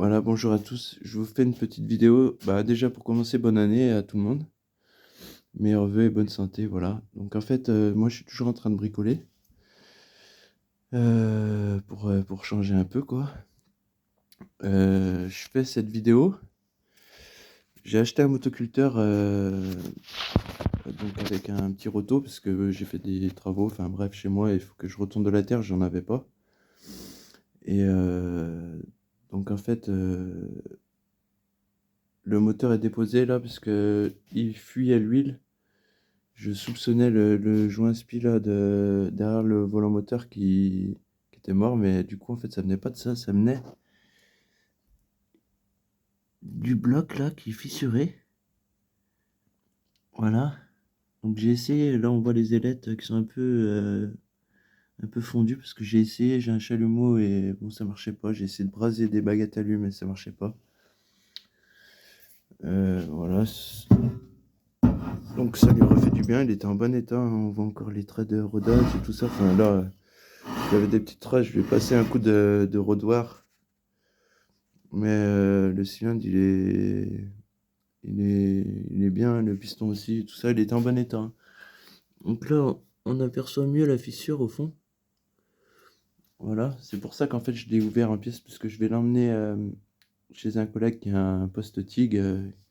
Voilà, bonjour à tous. Je vous fais une petite vidéo. Déjà pour commencer, bonne année à tout le monde. Meilleurs vœux et bonne santé, voilà. Donc en fait, moi je suis toujours en train de bricoler. Pour changer un peu, quoi. Je fais cette vidéo. J'ai acheté un motoculteur donc avec un petit roto parce que j'ai fait des travaux. Enfin bref, chez moi, il faut que je retourne de la terre, j'en avais pas. Et donc en fait, le moteur est déposé là parce que il fuit à l'huile. Je soupçonnais le joint spi là derrière le volant moteur qui était mort, mais du coup en fait ça venait pas de ça, ça venait du bloc là qui est fissuré. Voilà. Donc j'ai essayé, là on voit les ailettes qui sont un peu fondues parce que j'ai essayé, j'ai un chalumeau et bon ça marchait pas. J'ai essayé de braser des baguettes à lui mais ça marchait pas. Voilà. Donc ça lui aurait fait du bien, il était en bon état, hein. On voit encore les traits de rodage et tout ça. Enfin là, il y avait des petites traces, je lui ai passé un coup de rodoir. Mais le cylindre, il est bien, le piston aussi, tout ça, il était en bon état, hein. Donc là, on aperçoit mieux la fissure au fond. Voilà, c'est pour ça qu'en fait, je l'ai ouvert en pièces, parce que je vais l'emmener chez un collègue qui a un poste TIG,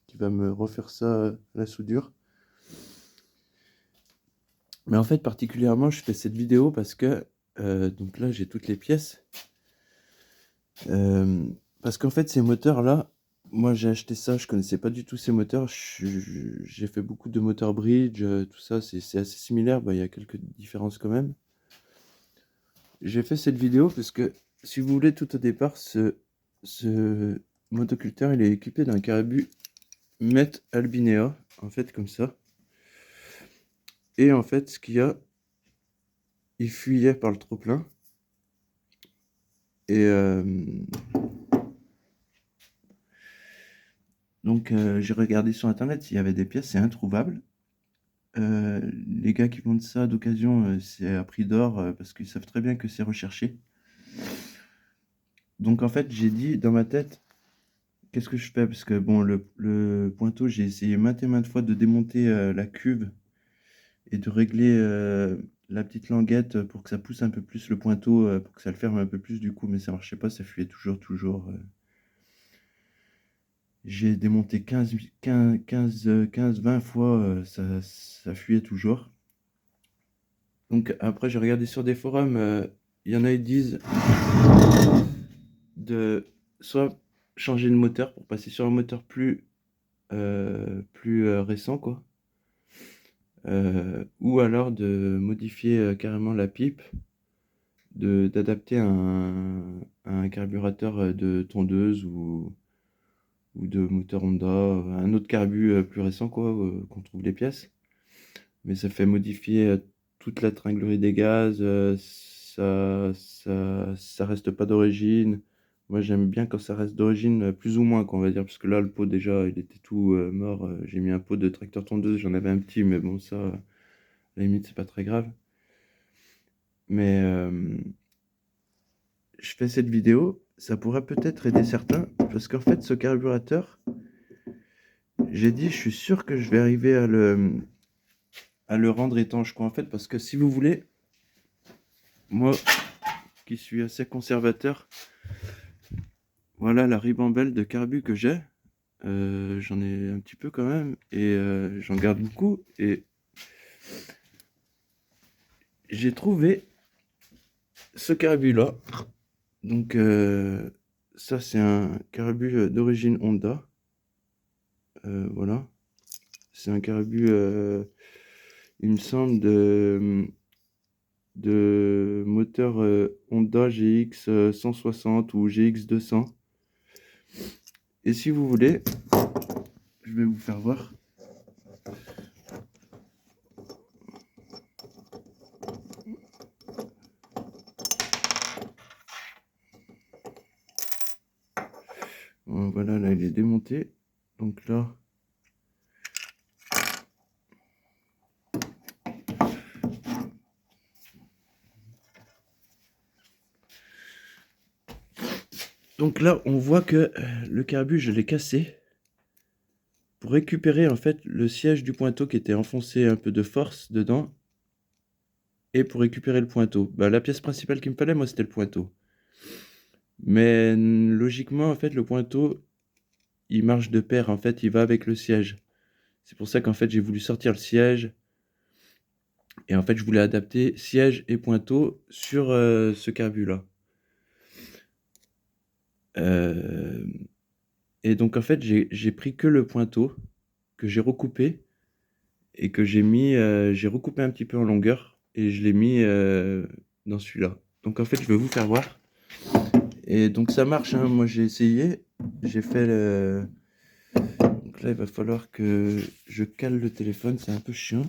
qui va me refaire ça à la soudure. Mais en fait, particulièrement, je fais cette vidéo parce que, donc là, j'ai toutes les pièces. Parce qu'en fait, ces moteurs-là, moi j'ai acheté ça, je connaissais pas du tout ces moteurs. J'ai fait beaucoup de moteurs bridge, tout ça, c'est assez similaire. Il y a quelques différences quand même. J'ai fait cette vidéo parce que, si vous voulez, tout au départ, ce motoculteur, il est équipé d'un carbu Met Albinea, en fait, comme ça. Et en fait, ce qu'il y a, il fuyait par le trop-plein. Et donc, j'ai regardé sur internet s'il y avait des pièces, c'est introuvable. Les gars qui vendent ça d'occasion, c'est à prix d'or, parce qu'ils savent très bien que c'est recherché. Donc en fait, j'ai dit dans ma tête, qu'est-ce que je fais? Parce que bon, le pointeau, j'ai essayé maintes et maintes fois de démonter la cuve et de régler la petite languette pour que ça pousse un peu plus le pointeau, pour que ça le ferme un peu plus du coup, mais ça marchait pas, ça fuyait toujours. J'ai démonté 20 fois, ça fuyait toujours. Donc après, j'ai regardé sur des forums, il y en a qui disent de soit changer le moteur pour passer sur un moteur plus récent, quoi. Ou alors de modifier carrément la pipe, d'adapter un carburateur de tondeuse ou de moteur Honda, un autre carbu plus récent, quoi, qu'on trouve les pièces. Mais ça fait modifier toute la tringlerie des gaz, ça reste pas d'origine. Moi j'aime bien quand ça reste d'origine, plus ou moins, quoi, on va dire, parce que là le pot déjà il était tout mort. J'ai mis un pot de tracteur tondeuse, j'en avais un petit, mais bon, ça, à la limite, c'est pas très grave. Mais je fais cette vidéo, ça pourrait peut-être aider certains, parce qu'en fait ce carburateur, j'ai dit, je suis sûr que je vais arriver à le rendre étanche, quoi, en fait, parce que si vous voulez, moi qui suis assez conservateur, voilà la ribambelle de carbu que j'ai. J'en ai un petit peu quand même, et j'en garde beaucoup. Et j'ai trouvé ce carbu là. Donc ça c'est un carbu d'origine Honda. Voilà. C'est un carbu, il me semble, de moteur Honda GX 160 ou GX 200. Et si vous voulez, je vais vous faire voir. Voilà, là il est démonté. Donc là, Donc là, on voit que le carbu, je l'ai cassé pour récupérer en fait le siège du pointeau qui était enfoncé un peu de force dedans et pour récupérer le pointeau. Bah, la pièce principale qu'il me fallait, moi, c'était le pointeau. Mais logiquement, en fait, le pointeau, il marche de pair, en fait, il va avec le siège. C'est pour ça qu'en fait, j'ai voulu sortir le siège et en fait, je voulais adapter siège et pointeau sur ce carbu-là. Et donc, en fait, j'ai pris que le pointeau que j'ai recoupé et que j'ai recoupé un petit peu en longueur et je l'ai mis dans celui-là. Donc, en fait, je vais vous faire voir. Et donc, ça marche, hein. Moi, j'ai essayé. J'ai fait le. Donc là, il va falloir que je cale le téléphone, c'est un peu chiant.